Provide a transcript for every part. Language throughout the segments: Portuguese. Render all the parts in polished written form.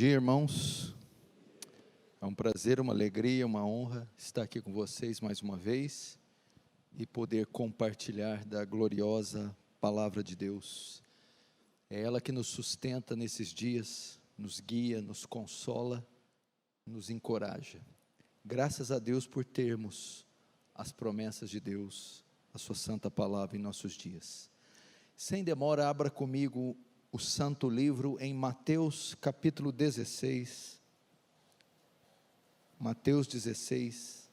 dia, irmãos. É um prazer, uma alegria, uma honra estar aqui com vocês mais uma vez e poder compartilhar da gloriosa palavra de Deus. É ela que nos sustenta nesses dias, nos guia, nos consola, nos encoraja. Graças a Deus por termos as promessas de Deus, a sua santa palavra em nossos dias. Sem demora, abra comigo o santo livro em Mateus capítulo 16, Mateus 16,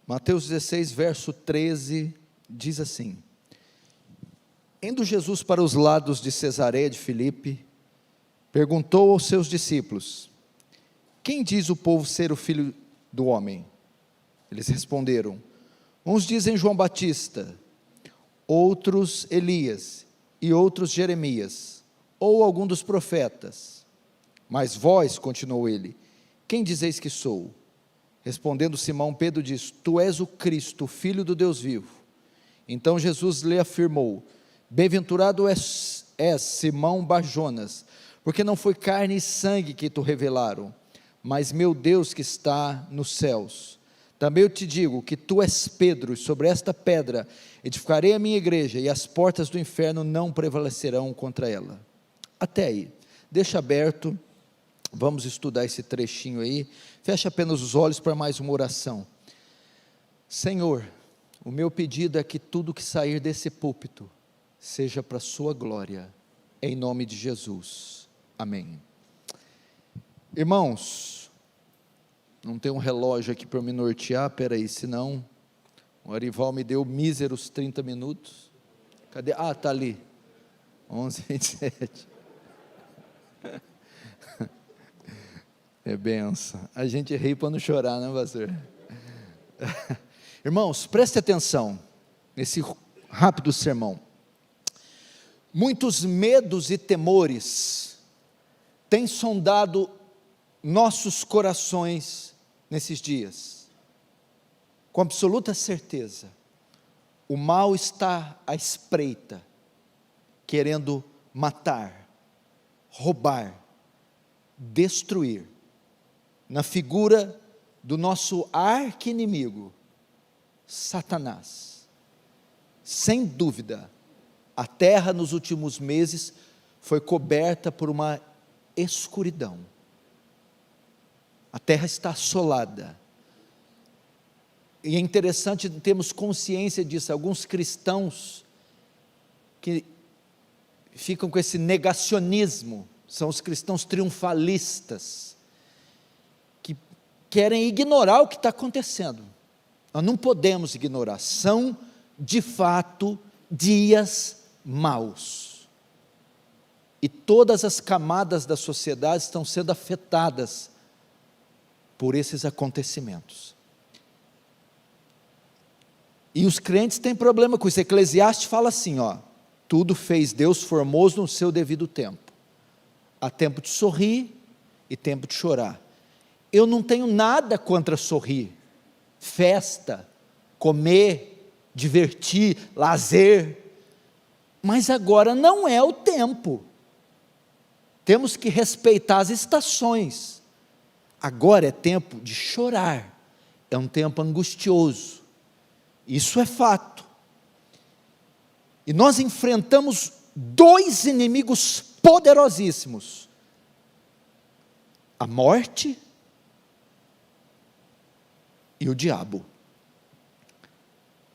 Mateus 16, verso 13, diz assim: Indo Jesus para os lados de Cesareia de Filipe, perguntou aos seus discípulos: Quem diz o povo ser o filho do homem? Eles responderam: Uns dizem João Batista, outros Elias, e outros Jeremias, ou algum dos profetas. Mas vós, continuou ele, quem dizeis que sou? Respondendo Simão, Pedro diz: Tu és o Cristo, filho do Deus vivo. Então Jesus lhe afirmou: Bem-aventurado és Simão Bar-Jonas, porque não foi carne e sangue que te revelaram, mas meu Deus que está nos céus. Também eu te digo que tu és Pedro, e sobre esta pedra edificarei a minha igreja, e as portas do inferno não prevalecerão contra ela. Até aí, deixa aberto, vamos estudar esse trechinho aí. Fecha apenas os olhos para mais uma oração. Senhor, o meu pedido é que tudo que sair desse púlpito seja para a sua glória, em nome de Jesus, amém. Irmãos, não tem um relógio aqui para me nortear, peraí, senão o Arival me deu míseros 30 minutos, cadê? Ah, está ali, 11h27, é benção, a gente ri para não chorar, né, pastor? Irmãos, preste atenção, nesse rápido sermão. Muitos medos e temores têm sondado nossos corações nesses dias. Com absoluta certeza, o mal está à espreita, querendo matar, roubar, destruir, na figura do nosso arqui-inimigo, Satanás. Sem dúvida, a terra nos últimos meses foi coberta por uma escuridão. A terra está assolada. E é interessante termos consciência disso. Alguns cristãos que ficam com esse negacionismo, são os cristãos triunfalistas, que querem ignorar o que está acontecendo. Nós não podemos ignorar. São, de fato, dias maus, e todas as camadas da sociedade estão sendo afetadas por esses acontecimentos, e os crentes têm problema com isso. Eclesiastes fala assim, tudo fez Deus formoso no seu devido tempo, há tempo de sorrir e tempo de chorar. Eu não tenho nada contra sorrir, festa, comer, divertir, lazer, mas agora não é o tempo. Temos que respeitar as estações. Agora é tempo de chorar, é um tempo angustioso, isso é fato. E nós enfrentamos dois inimigos poderosíssimos: a morte e o diabo.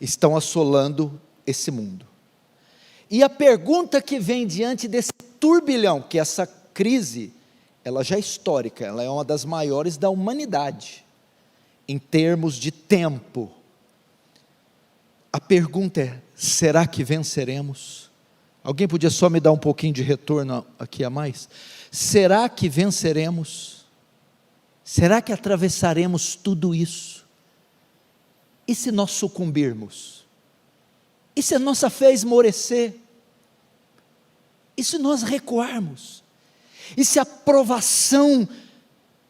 Estão assolando esse mundo. E a pergunta que vem diante desse turbilhão, que essa crise, ela já é histórica, ela é uma das maiores da humanidade, em termos de tempo. A pergunta é: será que venceremos? Alguém podia só me dar um pouquinho de retorno aqui a mais? Será que venceremos? Será que atravessaremos tudo isso? E se nós sucumbirmos? E se a nossa fé esmorecer? E se nós recuarmos? E se a provação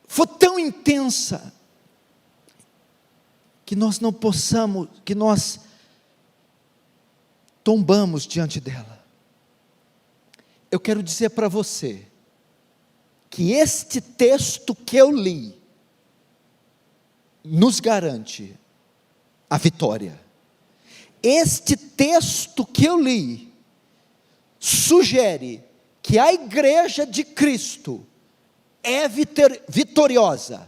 for tão intensa, que nós não possamos, que nós tombamos diante dela? Eu quero dizer para você, que este texto que eu li, nos garante a vitória. Este texto que eu li, sugere que a igreja de Cristo é vitoriosa,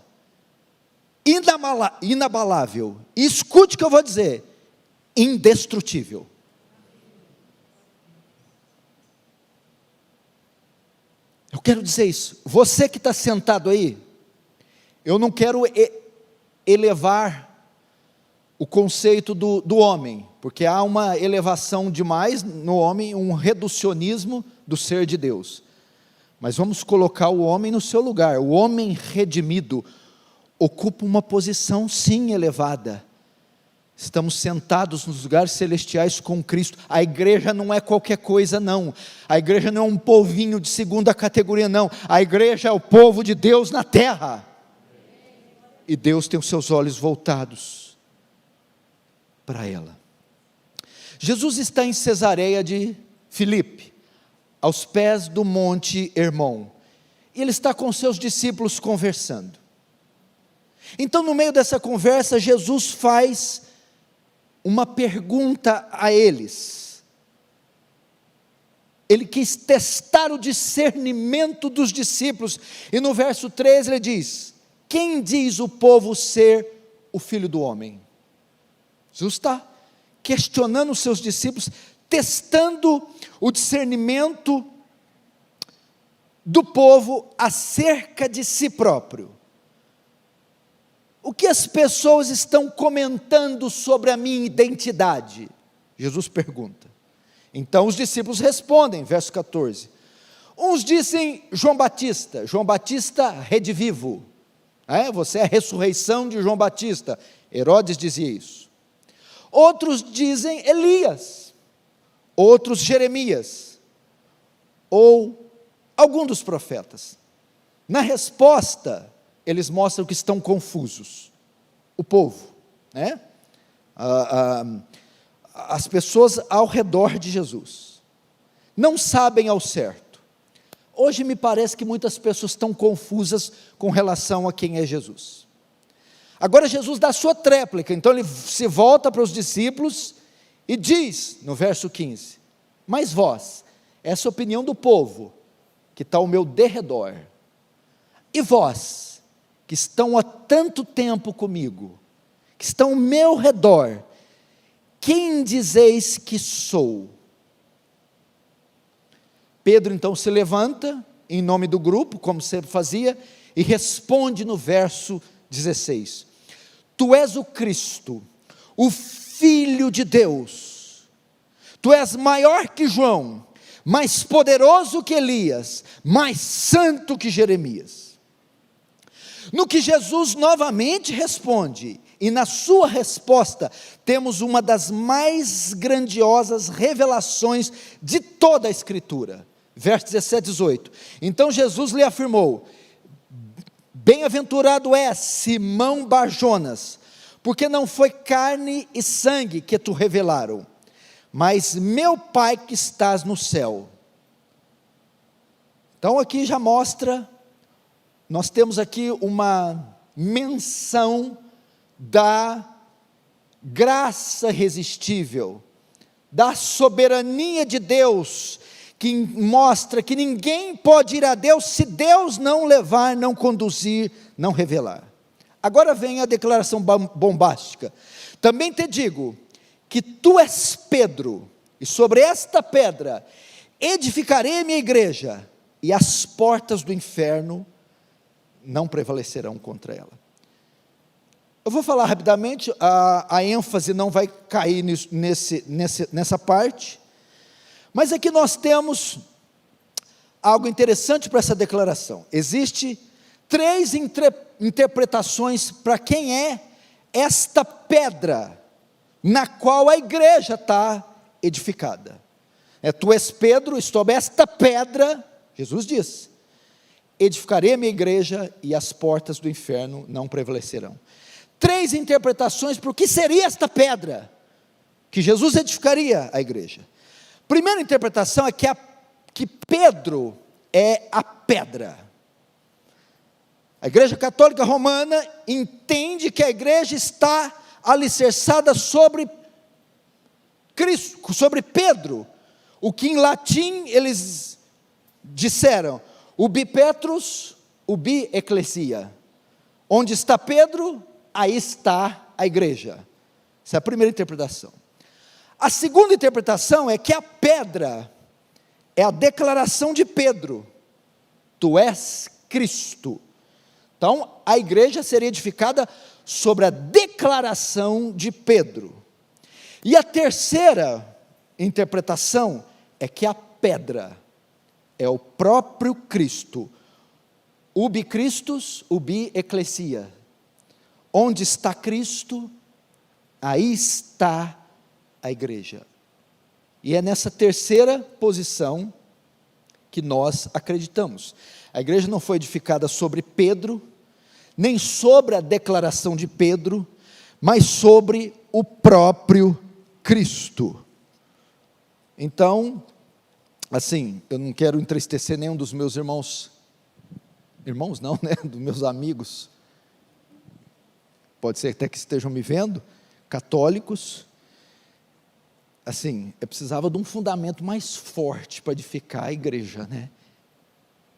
inabalável, e escute o que eu vou dizer, indestrutível. Eu quero dizer isso, você que está sentado aí, eu não quero elevar o conceito do homem, porque há uma elevação demais no homem, um reducionismo do ser de Deus, mas vamos colocar o homem no seu lugar. O homem redimido ocupa uma posição sim elevada, estamos sentados nos lugares celestiais com Cristo. A igreja não é qualquer coisa não, a igreja não é um povinho de segunda categoria não, a igreja é o povo de Deus na terra, e Deus tem os seus olhos voltados para ela. Jesus está em Cesareia de Filipe, aos pés do monte Hermon, e ele está com seus discípulos conversando. Então, no meio dessa conversa, Jesus faz uma pergunta a eles. Ele quis testar o discernimento dos discípulos, e no verso 13 ele diz: quem diz o povo ser o Filho do Homem? Jesus está questionando os seus discípulos, testando o discernimento do povo acerca de si próprio. O que as pessoas estão comentando sobre a minha identidade? Jesus pergunta. Então os discípulos respondem, verso 14. Uns dizem João Batista, redivivo. Você é a ressurreição de João Batista. Herodes dizia isso. Outros dizem Elias, outros Jeremias, ou algum dos profetas. Na resposta, eles mostram que estão confusos, o povo, as pessoas ao redor de Jesus, não sabem ao certo. Hoje me parece que muitas pessoas estão confusas com relação a quem é Jesus. Agora Jesus dá a sua tréplica, então ele se volta para os discípulos e diz, no verso 15, mas vós, essa é a opinião do povo, que está ao meu derredor, e vós, que estão há tanto tempo comigo, que estão ao meu redor, quem dizeis que sou? Pedro então se levanta, em nome do grupo, como sempre fazia, e responde no verso 16, tu és o Cristo, o Filho de Deus, tu és maior que João, mais poderoso que Elias, mais santo que Jeremias. No que Jesus novamente responde, e na sua resposta, temos uma das mais grandiosas revelações de toda a Escritura, versos 17 e 18, então Jesus lhe afirmou, bem-aventurado és Simão Barjonas, porque não foi carne e sangue que te revelaram, mas meu Pai que estás no céu. Então aqui já mostra, nós temos aqui uma menção da graça irresistível, da soberania de Deus, que mostra que ninguém pode ir a Deus se Deus não levar, não conduzir, não revelar. Agora vem a declaração bombástica, também te digo, que tu és Pedro, e sobre esta pedra, edificarei a minha igreja, e as portas do inferno não prevalecerão contra ela. Eu vou falar rapidamente, a ênfase não vai cair nessa parte, mas aqui nós temos algo interessante para essa declaração. Existem 3 interpretações para quem é esta pedra, na qual a igreja está edificada. Tu és Pedro, e sobre esta pedra, Jesus diz, edificarei a minha igreja e as portas do inferno não prevalecerão. 3 interpretações para o que seria esta pedra, que Jesus edificaria a igreja. Primeira interpretação é que Pedro é a pedra. A Igreja Católica Romana entende que a igreja está alicerçada sobre Cristo, sobre Pedro, o que em latim eles disseram, ubi Petrus, ubi ecclesia. Onde está Pedro, aí está a igreja. Essa é a primeira interpretação. A segunda interpretação é que a pedra é a declaração de Pedro, tu és Cristo. Então, a igreja seria edificada sobre a declaração de Pedro. E a terceira interpretação é que a pedra é o próprio Cristo. Ubi Christus, ubi ecclesia. Onde está Cristo, aí está a igreja. E é nessa terceira posição que nós acreditamos. A igreja não foi edificada sobre Pedro, nem sobre a declaração de Pedro, mas sobre o próprio Cristo. Então, assim, eu não quero entristecer nenhum dos meus irmãos não, né, dos meus amigos, pode ser até que estejam me vendo, católicos, assim, eu precisava de um fundamento mais forte para edificar a igreja, né,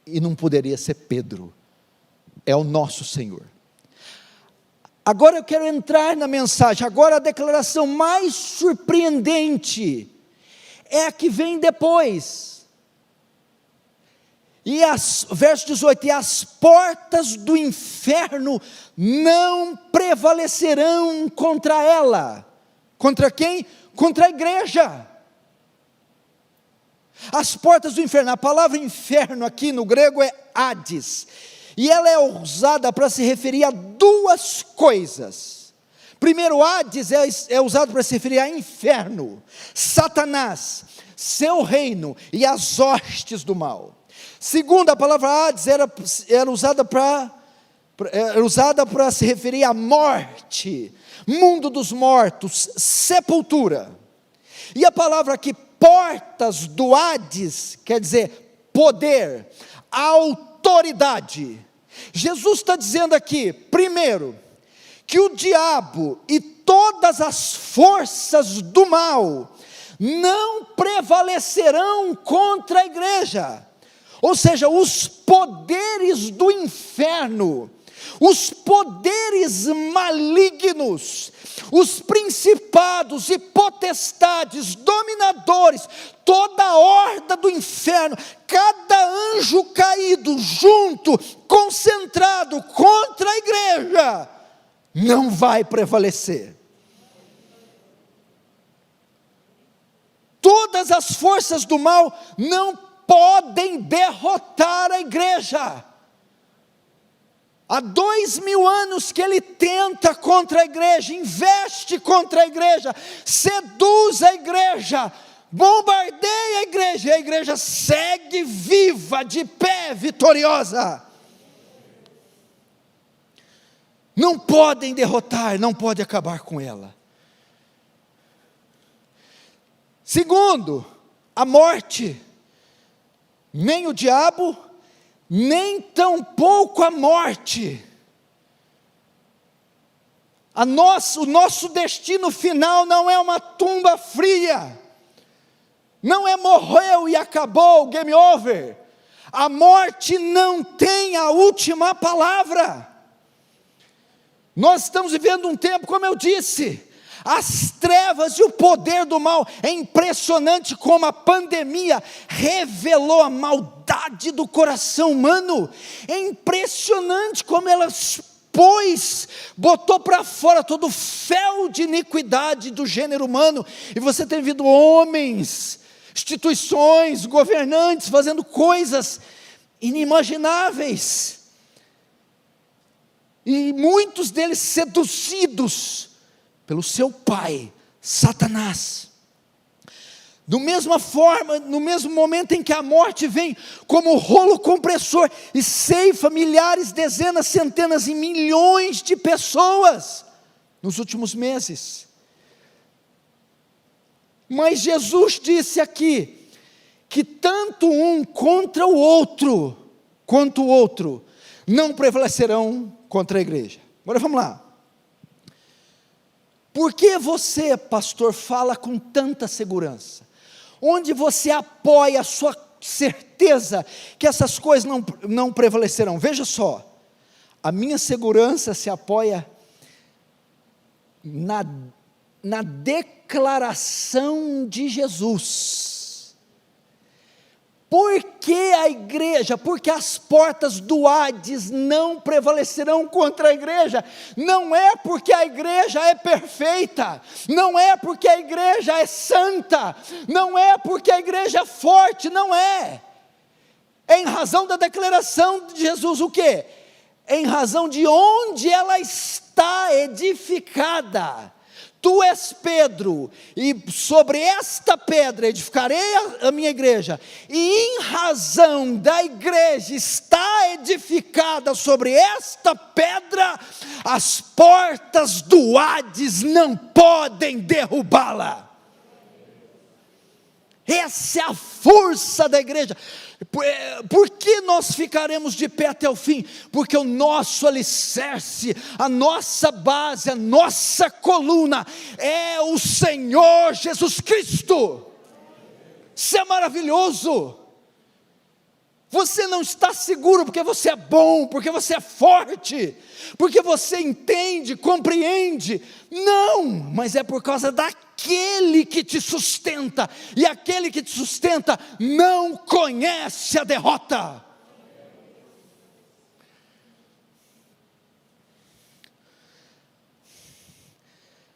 e não poderia ser Pedro, é o nosso Senhor. Agora eu quero entrar na mensagem, agora a declaração mais surpreendente, é a que vem depois, verso 18, e as portas do inferno não prevalecerão contra ela. Contra quem? Contra a igreja. As portas do inferno, a palavra inferno aqui no grego é Hades, e ela é usada para se referir a 2 coisas. Primeiro, Hades é usado para se referir a inferno, Satanás, seu reino e as hostes do mal. Segundo, a palavra Hades era usada para se referir à morte, mundo dos mortos, sepultura. E a palavra aqui, portas do Hades, quer dizer poder, autoridade. Jesus está dizendo aqui, primeiro, que o diabo e todas as forças do mal não prevalecerão contra a igreja. Ou seja, os poderes do inferno, os poderes malignos, os principados e potestades, dominadores, toda a horda do inferno, cada anjo caído junto, concentrado contra a igreja, não vai prevalecer. Todas as forças do mal não podem derrotar a igreja. Há 2000 anos que ele tenta contra a igreja, investe contra a igreja, seduz a igreja, bombardeia a igreja segue viva, de pé, vitoriosa. Não podem derrotar, não pode acabar com ela. Segundo, a morte, nem o diabo, nem tampouco a morte. O nosso destino final não é uma tumba fria, não é morreu e acabou, game over. A morte não tem a última palavra. Nós estamos vivendo um tempo, como eu disse, as trevas e o poder do mal. É impressionante como a pandemia revelou a maldade do coração humano. É impressionante como ela botou para fora todo o fel de iniquidade do gênero humano. E você tem visto homens, instituições, governantes fazendo coisas inimagináveis. E muitos deles seduzidos pelo seu pai, Satanás. Da mesma forma, no mesmo momento em que a morte vem como rolo compressor e ceifa milhares, dezenas, centenas e milhões de pessoas nos últimos meses. Mas Jesus disse aqui que tanto um contra o outro, quanto o outro, não prevalecerão contra a igreja. Agora vamos lá. Por que você, pastor, fala com tanta segurança? Onde você apoia a sua certeza que essas coisas não prevalecerão? Veja só, a minha segurança se apoia na declaração de Jesus. Por que a igreja? Porque as portas do Hades não prevalecerão contra a igreja. Não é porque a igreja é perfeita, não é porque a igreja é santa, não é porque a igreja é forte, não é. É em razão da declaração de Jesus, o quê? É em razão de onde ela está edificada. Tu és Pedro, e sobre esta pedra edificarei a minha igreja, e em razão da igreja está edificada sobre esta pedra, as portas do Hades não podem derrubá-la. Essa é a força da igreja. Por que nós ficaremos de pé até o fim? Porque o nosso alicerce, a nossa base, a nossa coluna é o Senhor Jesus Cristo. Isso é maravilhoso. Você não está seguro porque você é bom, porque você é forte, porque você entende, compreende. Não, mas é por causa daquele que te sustenta, e aquele que te sustenta não conhece a derrota.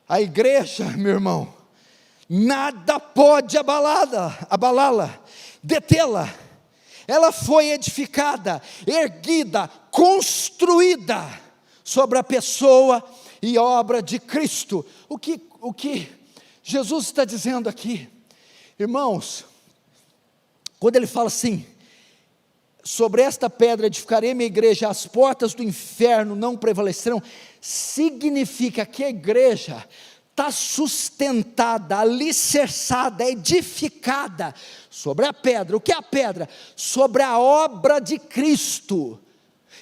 A igreja, meu irmão, nada pode abalá-la, detê-la. Ela foi edificada, erguida, construída sobre a pessoa e obra de Cristo. O que Jesus está dizendo aqui, irmãos, quando ele fala assim: sobre esta pedra edificarei minha igreja, as portas do inferno não prevalecerão, significa que a igreja está sustentada, alicerçada, edificada sobre a pedra. O que é a pedra? Sobre a obra de Cristo.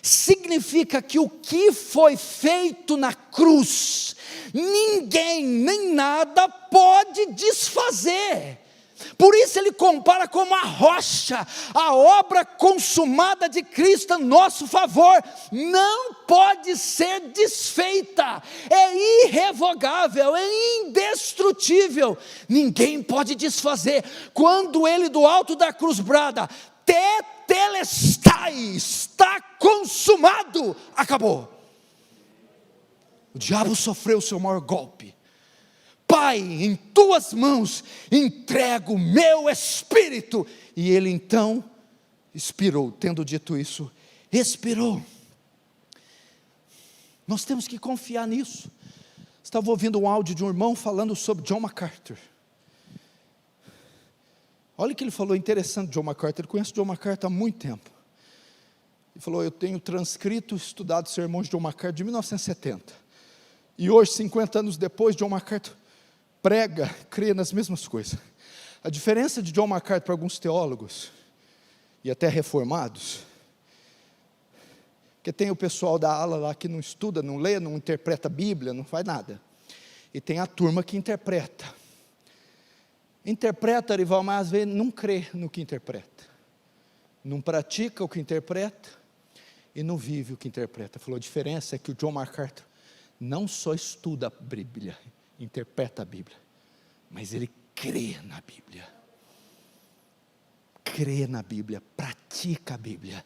Significa que o que foi feito na cruz, ninguém nem nada pode desfazer. Por isso ele compara como a rocha, a obra consumada de Cristo a nosso favor, não pode ser desfeita, é irrevogável, é indestrutível, ninguém pode desfazer. Quando ele do alto da cruz brada, tetelestai, está consumado, acabou. O diabo sofreu o seu maior golpe. Pai, em tuas mãos entrego o meu espírito. E ele então expirou. Tendo dito isso, expirou. Nós temos que confiar nisso. Estava ouvindo um áudio de um irmão falando sobre John MacArthur. Olha o que ele falou interessante de John MacArthur. Ele conhece John MacArthur há muito tempo. Ele falou: eu tenho transcrito, estudado sermões de John MacArthur de 1970. E hoje, 50 anos depois, John MacArthur prega, crê nas mesmas coisas. A diferença de John MacArthur para alguns teólogos, e até reformados, que tem o pessoal da ala lá que não estuda, não lê, não interpreta a Bíblia, não faz nada. E tem a turma que interpreta. Interpreta, Arival, mas às vezes não crê no que interpreta. Não pratica o que interpreta e não vive o que interpreta. Falou: a diferença é que o John MacArthur não só estuda a Bíblia, interpreta a Bíblia, mas ele crê na Bíblia. Crê na Bíblia, pratica a Bíblia.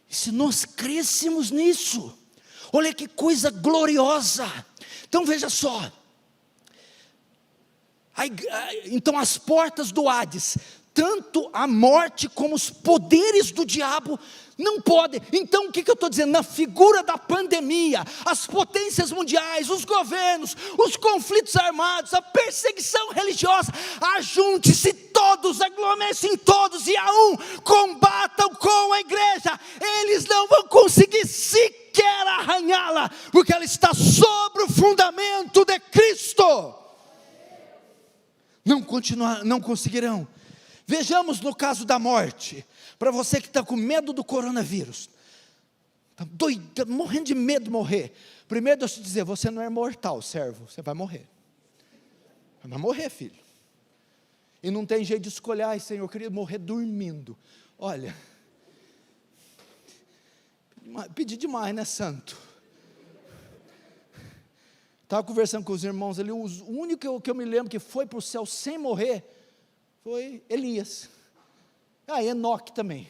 E se nós crescemos nisso, olha que coisa gloriosa. Então veja só, então as portas do Hades, tanto a morte como os poderes do diabo não podem. Então o que eu estou dizendo? Na figura da pandemia, as potências mundiais, os governos, os conflitos armados, a perseguição religiosa, ajunte-se todos, aglomerem-se em todos e a um, combatam com a igreja. Eles não vão conseguir sequer arranhá-la, porque ela está sobre o fundamento de Cristo. Não conseguirão. Vejamos no caso da morte, para você que está com medo do coronavírus, está doido, morrendo de medo de morrer. Primeiro deixa eu te dizer, você não é mortal, servo, você vai morrer. Vai morrer, filho. E não tem jeito de escolher, ai Senhor, eu queria morrer dormindo. Olha, pedi demais, né, santo? Estava conversando com os irmãos ali, o único que eu me lembro que foi para o céu sem morrer, foi Elias. Enoque também.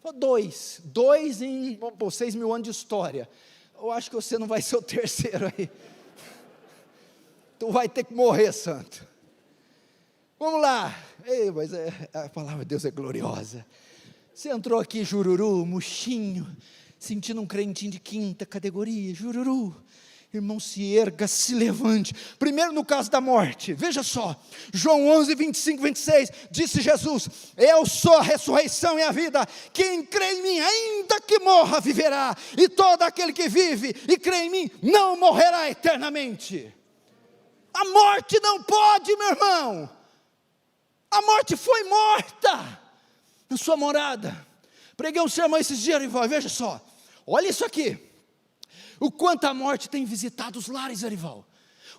Foi dois em 6.000 anos de história. Eu acho que você não vai ser o terceiro aí. Tu vai ter que morrer, santo. Vamos lá. Ei, mas a palavra de Deus é gloriosa. Você entrou aqui, jururu, murchinho, sentindo um crentinho de quinta categoria, jururu. Irmão, se erga, se levante. Primeiro no caso da morte, veja só, João 11, 25, 26, disse Jesus: eu sou a ressurreição e a vida, quem crê em mim, ainda que morra, viverá, e todo aquele que vive e crê em mim, não morrerá eternamente. A morte não pode, meu irmão, a morte foi morta na sua morada. Preguei um sermão esses dias, Arival, veja só, olha isso aqui. O quanto a morte tem visitado os lares, Arival.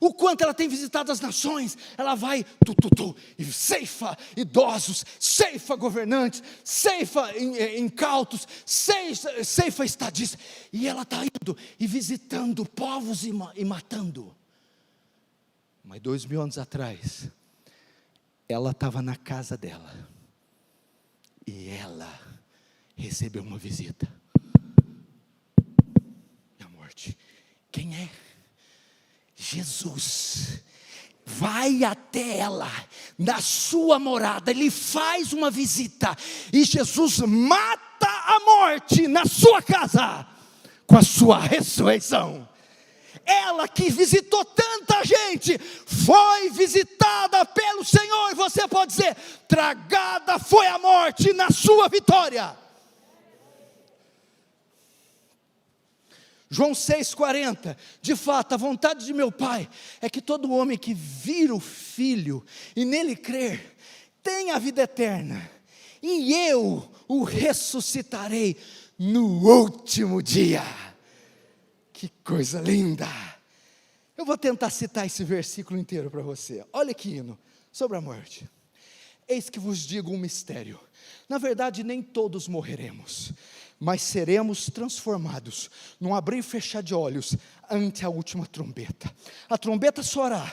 O quanto ela tem visitado as nações. Ela vai, e ceifa idosos, ceifa governantes, ceifa incautos, ceifa estadistas. E ela está indo e visitando povos e matando. Mas 2000 anos atrás, ela estava na casa dela. E ela recebeu uma visita. Quem é? Jesus. Vai até ela, na sua morada, ele faz uma visita, e Jesus mata a morte na sua casa, com a sua ressurreição. Ela que visitou tanta gente, foi visitada pelo Senhor, e você pode dizer, tragada foi a morte na sua vitória. João 6,40, de fato, a vontade de meu Pai é que todo homem que vira o Filho e nele crer, tenha a vida eterna, e eu o ressuscitarei no último dia. Que coisa linda! Eu vou tentar citar esse versículo inteiro para você. Olha que hino, sobre a morte. Eis que vos digo um mistério, na verdade nem todos morreremos, mas seremos transformados, num abrir e fechar de olhos, ante a última trombeta. A trombeta soará,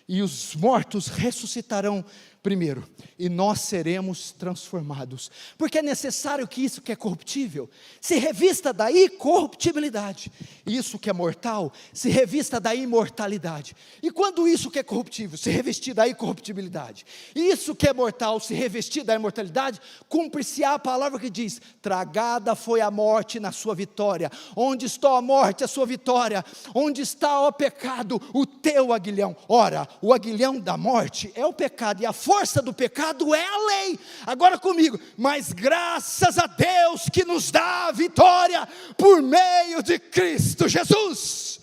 e os mortos ressuscitarão primeiro, e nós seremos transformados, porque é necessário que isso que é corruptível, se revista da incorruptibilidade, e isso que é mortal, se revista da imortalidade, e quando isso que é corruptível, se revestir da incorruptibilidade, e isso que é mortal, se revestir da imortalidade, cumpre-se a palavra que diz, tragada foi a morte na sua vitória. Onde está a morte, a sua vitória? Onde está, ó pecado, o teu aguilhão? Ora, o aguilhão da morte é o pecado, e a força do pecado é a lei. Agora comigo, mas graças a Deus que nos dá a vitória por meio de Cristo Jesus.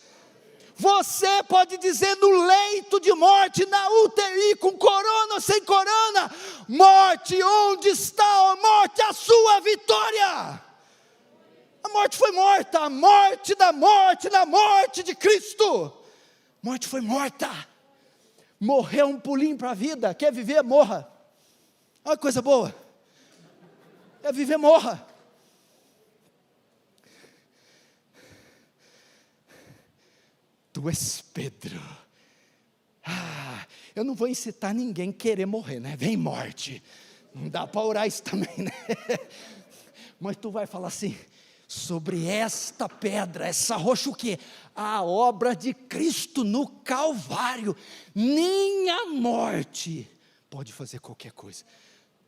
Você pode dizer no leito de morte, na UTI, com corona ou sem corona, morte, onde está a morte, a sua vitória? A morte foi morta, a morte da morte, na morte de Cristo. A morte foi morta. Morreu um pulinho para a vida. Quer viver, morra. Olha que coisa boa. Quer viver, morra. Tu és Pedro. Eu não vou incitar ninguém a querer morrer, né? Vem morte. Não dá para orar isso também, né? Mas tu vai falar assim, sobre esta pedra, essa rocha o quê? A obra de Cristo no Calvário. Nem a morte pode fazer qualquer coisa.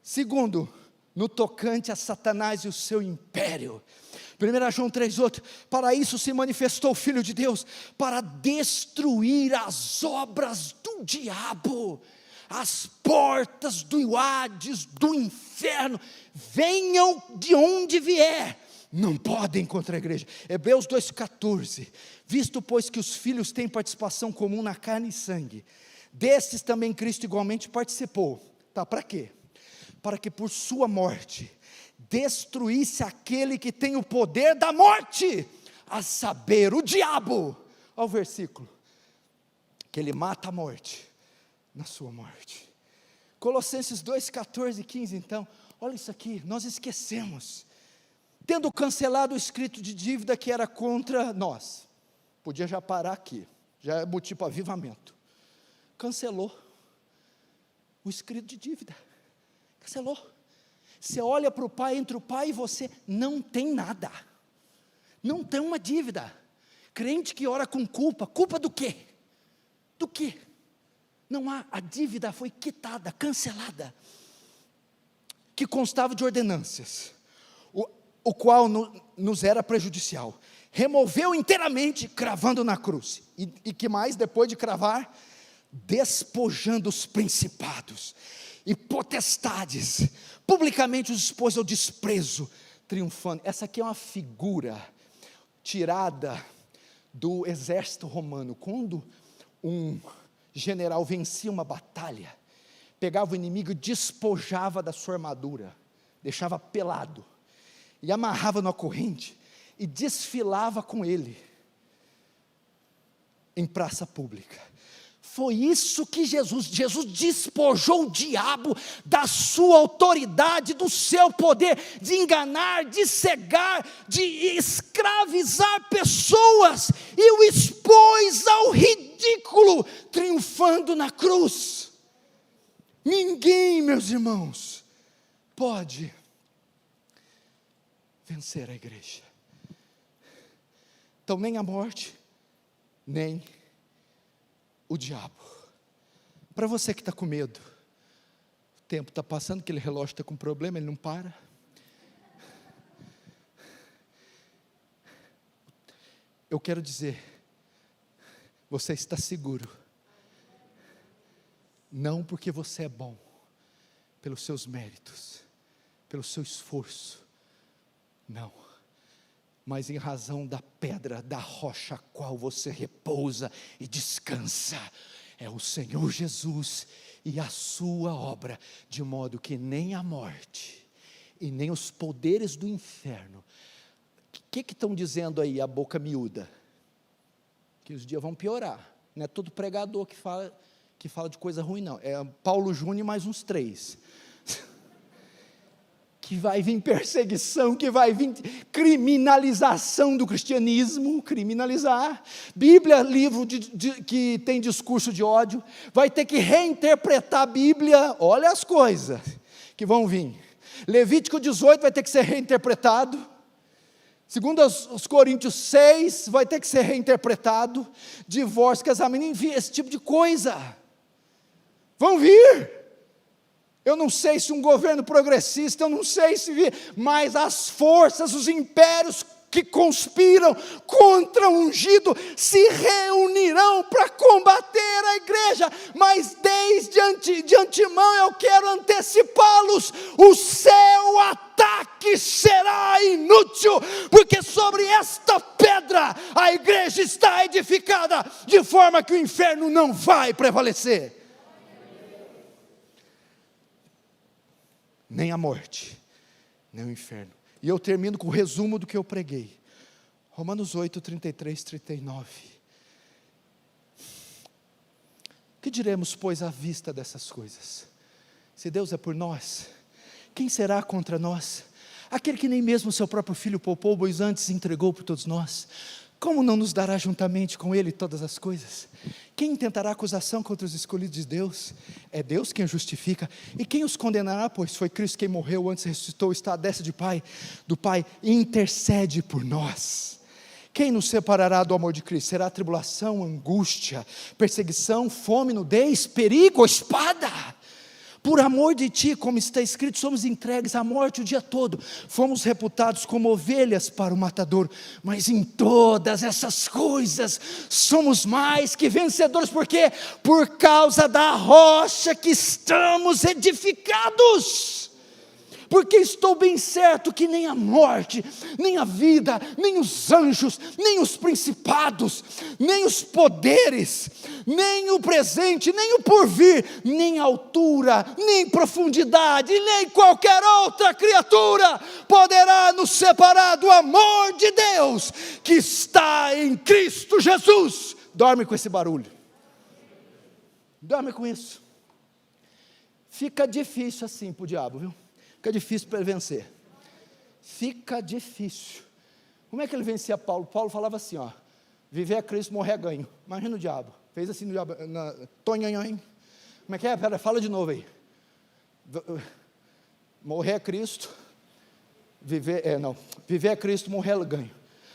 Segundo, no tocante a Satanás e o seu império. 1 João 3,8, para isso se manifestou o Filho de Deus, para destruir as obras do diabo. as portas do Hades, do inferno, venham de onde vier, não podem contra a igreja. Hebreus 2,14, visto pois que os filhos têm participação comum na carne e sangue, destes também Cristo igualmente participou. Tá, para quê? Para que por sua morte, destruísse aquele que tem o poder da morte, a saber, o diabo. Olha o versículo, que ele mata a morte, na sua morte. Colossenses 2,14 e 15 então, olha isso aqui, nós esquecemos, tendo cancelado o escrito de dívida que era contra nós, podia já parar aqui, já é motivo para avivamento, cancelou o escrito de dívida, cancelou. Você olha para o pai, entre o pai e você, não tem nada, não tem uma dívida. Crente que ora com culpa, culpa do quê? Do quê? Não há, a dívida foi quitada, cancelada, que constava de ordenanças, o qual nos era prejudicial, removeu inteiramente, cravando na cruz, e que mais, depois de cravar, despojando os principados, e potestades, publicamente os expôs ao desprezo, triunfando. Essa aqui é uma figura, tirada do exército romano, quando um general vencia uma batalha, pegava o inimigo e despojava da sua armadura, deixava pelado, e amarrava numa corrente, e desfilava com ele, em praça pública. Foi isso que Jesus despojou o diabo da sua autoridade, do seu poder, de enganar, de cegar, de escravizar pessoas, e o expôs ao ridículo, triunfando na cruz. Ninguém, meus irmãos, pode vencer a igreja. Então nem a morte, nem o diabo. Para você que está com medo, o tempo está passando, aquele relógio está com problema, ele não para. Eu quero dizer, você está seguro, não porque você é bom, pelos seus méritos, pelo seu esforço, não, mas em razão da pedra, da rocha a qual você repousa e descansa, é o Senhor Jesus e a sua obra, de modo que nem a morte, e nem os poderes do inferno. O que estão dizendo aí, a boca miúda? Que os dias vão piorar, não é todo pregador que fala de coisa ruim não, é Paulo Júnior e mais uns 3, que vai vir perseguição, que vai vir criminalização do cristianismo, criminalizar. Bíblia, livro que tem discurso de ódio, vai ter que reinterpretar a Bíblia. Olha as coisas que vão vir. Levítico 18 vai ter que ser reinterpretado. Segundo os Coríntios 6, vai ter que ser reinterpretado. Divórcio, casamento, enfim, esse tipo de coisa. Vão vir. Eu não sei se um governo progressista, eu não sei se mas as forças, os impérios que conspiram contra o ungido, se reunirão para combater a igreja, mas de antemão eu quero antecipá-los, o seu ataque será inútil, porque sobre esta pedra a igreja está edificada, de forma que o inferno não vai prevalecer. Nem a morte, nem o inferno. E eu termino com o resumo do que eu preguei. Romanos 8, 33, 39. Que diremos, pois, à vista dessas coisas? Se Deus é por nós, quem será contra nós? Aquele que nem mesmo seu próprio filho poupou, pois antes entregou por todos nós, como não nos dará juntamente com ele todas as coisas? Quem intentará acusação contra os escolhidos de Deus? É Deus quem os justifica. E quem os condenará? Pois foi Cristo quem morreu, antes ressuscitou, está à destra do Pai, e intercede por nós. Quem nos separará do amor de Cristo? Será tribulação, angústia, perseguição, fome, nudez, perigo ou espada? Por amor de ti, como está escrito, somos entregues à morte o dia todo, fomos reputados como ovelhas para o matador, mas em todas essas coisas, somos mais que vencedores, por quê? Por causa da rocha que estamos edificados. Porque estou bem certo que nem a morte, nem a vida, nem os anjos, nem os principados, nem os poderes, nem o presente, nem o porvir, nem a altura, nem profundidade, nem qualquer outra criatura poderá nos separar do amor de Deus que está em Cristo Jesus. Dorme com esse barulho. Dorme com isso. Fica difícil assim para o diabo, viu? Fica difícil para ele vencer. Fica difícil. Como é que ele vencia Paulo? Paulo falava assim, ó: viver é Cristo, morrer é ganho. Imagina o diabo. Fez assim no diabo. Tonhonhon. Como é que é? Pera, fala de novo aí. Morrer é Cristo. Viver é Cristo, morrer é ganho.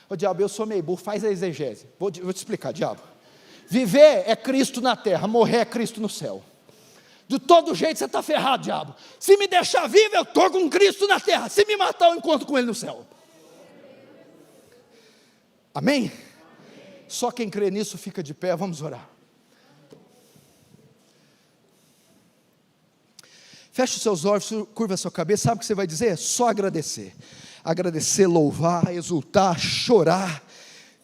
Ô diabo, eu sou meio burro, faz a exegese. Vou te explicar, diabo. Viver é Cristo na terra, morrer é Cristo no céu. De todo jeito você está ferrado, diabo. Se me deixar vivo, eu estou com Cristo na terra. Se me matar, eu encontro com Ele no céu. Amém? Só quem crê nisso fica de pé, vamos orar. Feche os seus olhos, curva a sua cabeça. Sabe o que você vai dizer? Só agradecer. Agradecer, louvar, exultar, chorar.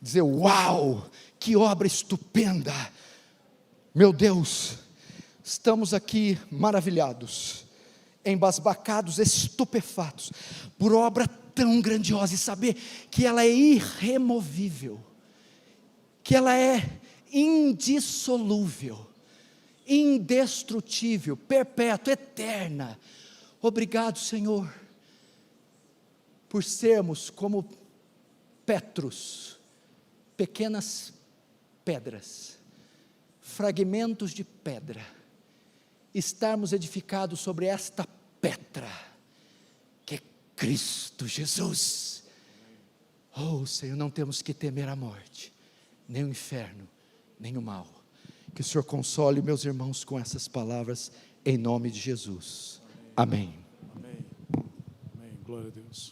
Dizer, uau, que obra estupenda. Meu Deus, estamos aqui maravilhados, embasbacados, estupefatos, por obra tão grandiosa, e saber que ela é irremovível, que ela é indissolúvel, indestrutível, perpétua, eterna. Obrigado, Senhor, por sermos como Petros, pequenas pedras, fragmentos de pedra, estarmos edificados sobre esta pedra, que é Cristo Jesus. Oh Senhor, não temos que temer a morte, nem o inferno, nem o mal. Que o Senhor console meus irmãos com essas palavras, em nome de Jesus. Amém. Amém. Amém. Glória a Deus.